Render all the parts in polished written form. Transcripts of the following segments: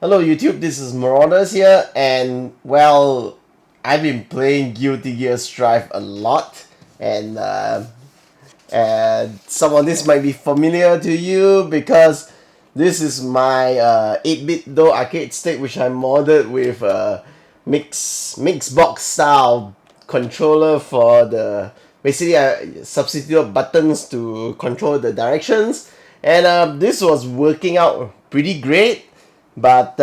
Hello YouTube, this is Marauders here, and well, I've been playing Guilty Gear Strive a lot, and some of this might be familiar to you because this is my 8-bit though arcade stick which I modded with MixBox style controller for the basically I substitute buttons to control the directions, and this was working out pretty great. But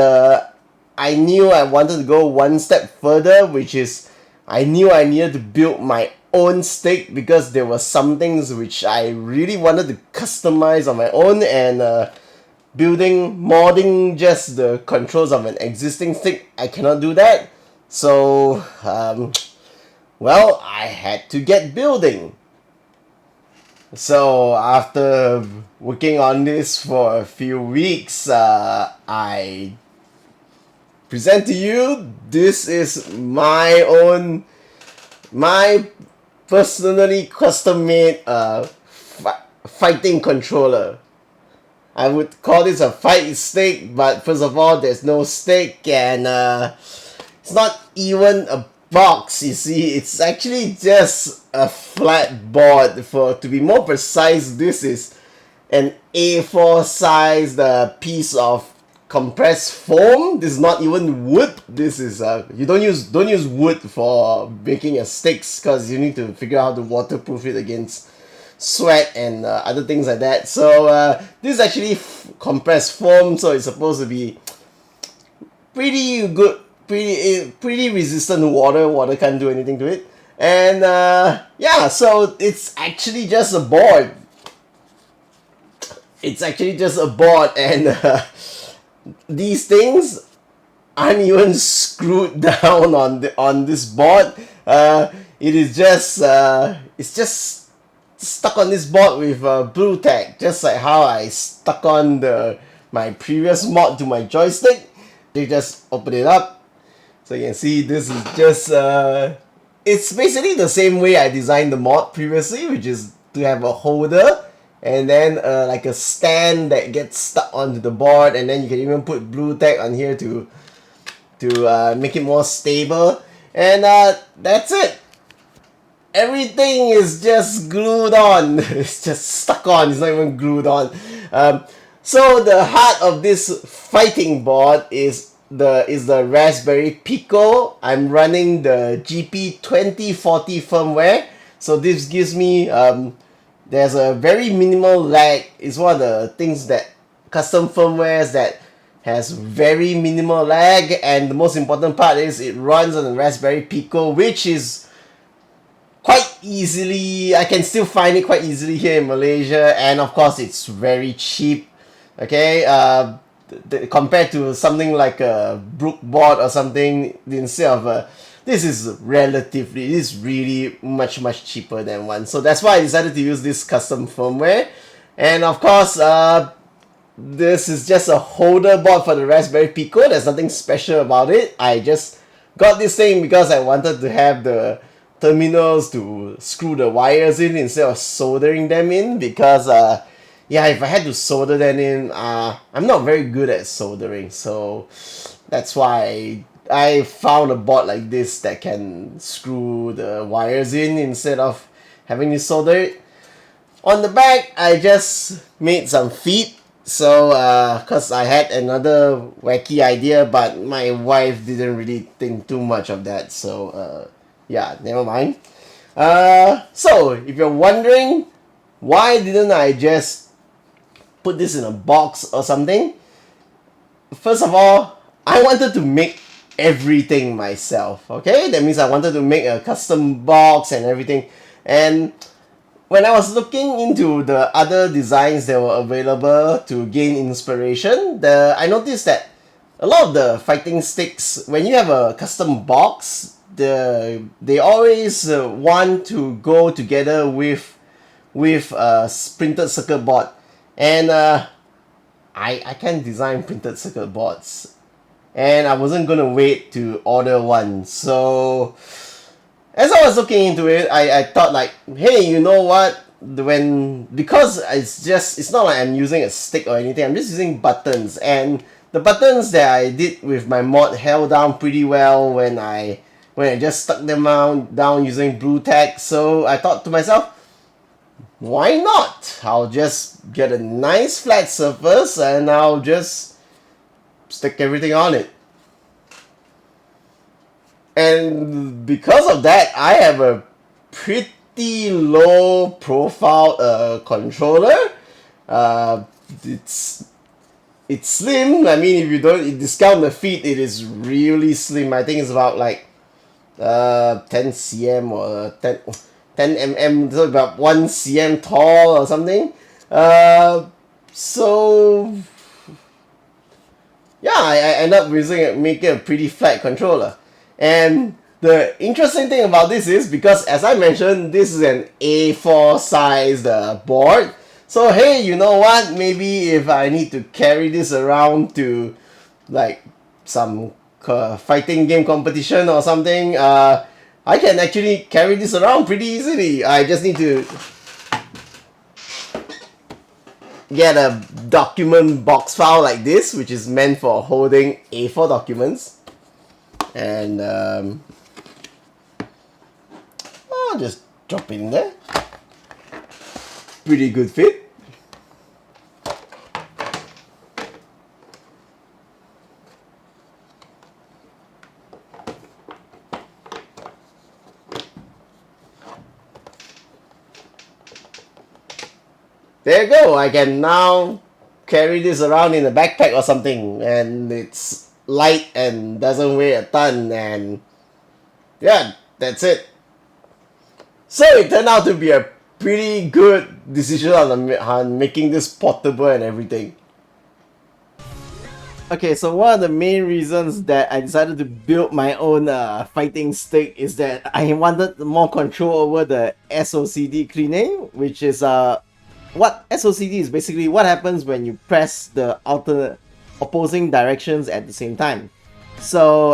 I knew I wanted to go one step further, which is I knew I needed to build my own stick because there were some things which I really wanted to customize on my own, and modding just the controls of an existing stick, I cannot do that. So, well, I had to get building. So after working on this for a few weeks, I present to you, this is my personally custom made fighting controller. I would call this a fight stick, but first of all, there's no stick, and it's not even a box, you see. It's actually just a flat board. To be more precise, this is an A4 sized piece of compressed foam. This is not even wood. This is you don't use wood for making your sticks because you need to figure out how to waterproof it against sweat and other things like that. So this is actually compressed foam, so it's supposed to be pretty good, pretty resistant to water. Water can't do anything to it. And yeah, so it's actually just a board. And these things aren't even screwed down on this board. It is just it's just stuck on this board with blue tack, just like how I stuck on my previous mod to my joystick. You just open it up. So you can see this is just it's basically the same way I designed the mod previously, which is to have a holder and then like a stand that gets stuck onto the board, and then you can even put blue tack on here to make it more stable, and that's it. Everything is just glued on. It's just stuck on. It's not even glued on. So the heart of this fighting board is the Raspberry Pico. I'm running the GP2040 firmware. So this gives me there's a very minimal lag. It's one of the things that custom firmwares that has very minimal lag, and the most important part is it runs on the Raspberry Pico, which is quite easily, I can still find it quite easily here in Malaysia, and of course it's very cheap. Okay, compared to something like a Brook board or something, instead of this is really much cheaper than one. So that's why I decided to use this custom firmware. And of course, this is just a holder board for the Raspberry Pico. There's nothing special about it. I just got this thing because I wanted to have the terminals to screw the wires in instead of soldering them in, because yeah, if I had to solder them in, I'm not very good at soldering, so that's why I found a board like this that can screw the wires in instead of having to solder it. On the back, I just made some feet, so because I had another wacky idea, but my wife didn't really think too much of that, so yeah, never mind. So if you're wondering why didn't I just put this in a box or something, first of all, I wanted to make everything myself. Okay, that means I wanted to make a custom box and everything. And when I was looking into the other designs that were available to gain inspiration, I noticed that a lot of the fighting sticks, when you have a custom box, they always want to go together with a printed circuit board, and I can't design printed circuit boards, and I wasn't gonna wait to order one. So as I was looking into it, I thought like, hey, you know what? Because it's not like I'm using a stick or anything. I'm just using buttons, and the buttons that I did with my mod held down pretty well when I just stuck them down using blue tack. So I thought to myself, why not? I'll just get a nice flat surface and I'll just stick everything on it. And because of that, I have a pretty low profile controller. It's slim. I mean, if you don't discount the feet, it is really slim. I think it's about like 10 cm or 10 mm, so about 1 cm tall or something. So yeah, I end up making a pretty flat controller. And the interesting thing about this is, because as I mentioned, this is an A4 sized board. So hey, you know what? Maybe if I need to carry this around to like some fighting game competition or something, I can actually carry this around pretty easily. I just need to get a document box file like this, which is meant for holding A4 documents. And I'll just drop it in there. Pretty good fit. There you go. I can now carry this around in a backpack or something, and it's light and doesn't weigh a ton, and yeah, that's it. So it turned out to be a pretty good decision on making this portable and everything. Okay, so one of the main reasons that I decided to build my own fighting stick is that I wanted more control over the SOCD cleaning, which is what SOCD is basically what happens when you press the opposing directions at the same time. So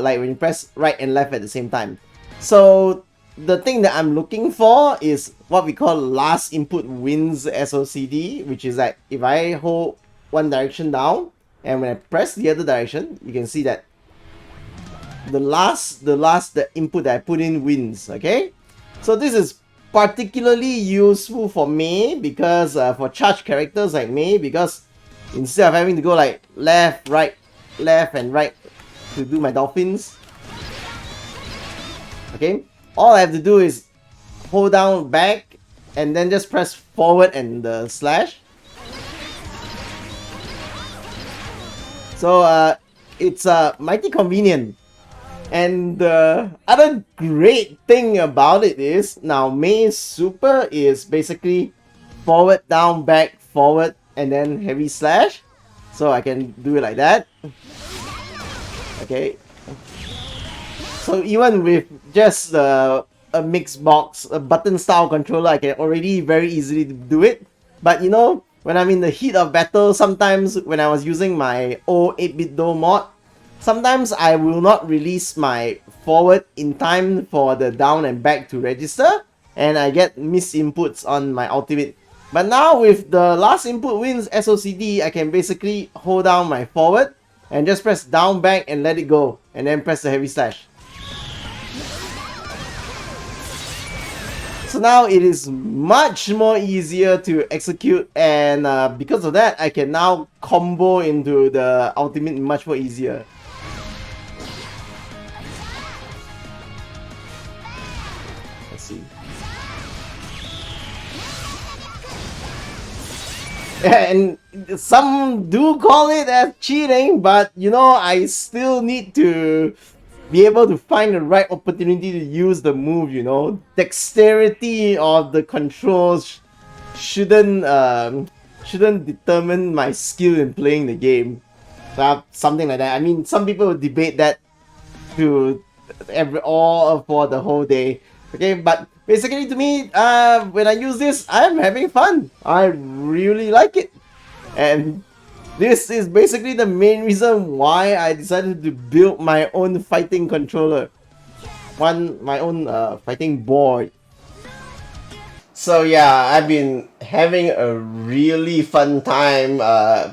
like when you press right and left at the same time. So the thing that I'm looking for is what we call last input wins SOCD, which is like if I hold one direction down and when I press the other direction, you can see that the input that I put in wins. Okay, so this is particularly useful for Mei, because for charged characters like Mei, because instead of having to go like left, right, left and right to do my dolphins, okay, all I have to do is hold down back and then just press forward and the slash. So it's mighty convenient. And the other great thing about it is now Mei's super is basically forward, down, back, forward, and then heavy slash. So I can do it like that. Okay. So even with just a MixBox, a button style controller, I can already very easily do it. But you know, when I'm in the heat of battle, sometimes when I was using my old 8-bit Do mod, sometimes I will not release my forward in time for the down and back to register, and I get missed inputs on my ultimate. But now with the last input wins SOCD, I can basically hold down my forward and just press down back and let it go, and then press the heavy slash. So now it is much more easier to execute, and because of that, I can now combo into the ultimate much more easier. Let's see. And some do call it as cheating, but you know, I still need to be able to find the right opportunity to use the move, you know. Dexterity of the controls shouldn't determine my skill in playing the game. Something like that. I mean, some people will debate that to all for the whole day. Okay, but basically to me, when I use this, I'm having fun. I really like it. And this is basically the main reason why I decided to build my own fighting controller. My own fighting board. So yeah, I've been having a really fun time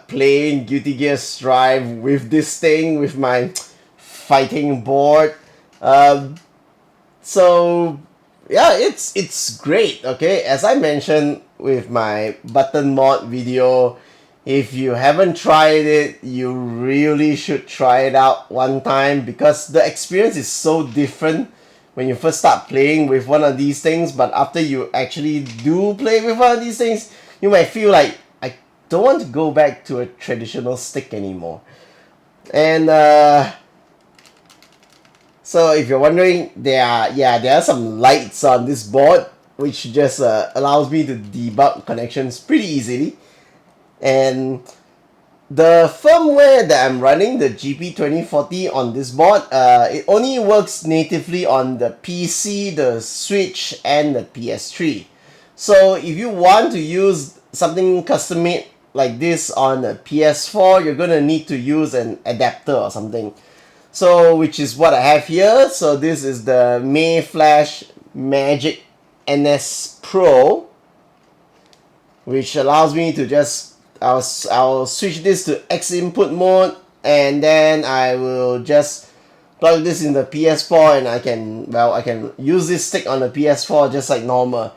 playing Guilty Gear Strive with this thing, with my fighting board. Um, so yeah, it's great. Okay, as I mentioned with my button mod video, if you haven't tried it, you really should try it out one time, because the experience is so different when you first start playing with one of these things. But after you actually do play with one of these things, you might feel like, I don't want to go back to a traditional stick anymore. And so if you're wondering, there are some lights on this board, which just allows me to debug connections pretty easily. And the firmware that I'm running, the GP2040 on this board, it only works natively on the PC, the Switch, and the PS3. So if you want to use something custom made like this on a PS4, you're gonna need to use an adapter or something. So, which is what I have here. So this is the Mayflash Magic NS Pro, which allows me to just, I'll switch this to X input mode, and then I will just plug this in the PS4, and I can use this stick on the PS4 just like normal.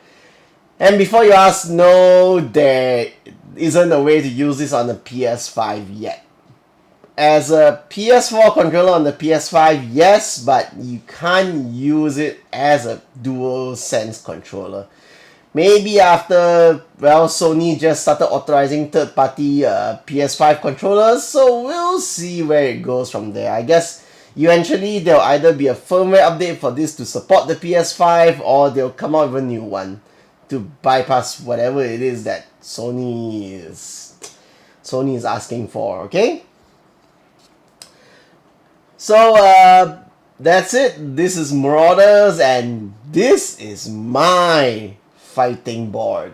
And before you ask, no, there isn't a way to use this on the PS5 yet. As a PS4 controller on the PS5, yes, but you can't use it as a DualSense controller. Maybe after, well, Sony just started authorizing third-party PS5 controllers, so we'll see where it goes from there. I guess eventually there'll either be a firmware update for this to support the PS5, or they'll come out with a new one to bypass whatever it is that Sony is asking for, okay? So that's it. This is Marauders, and this is my fighting board.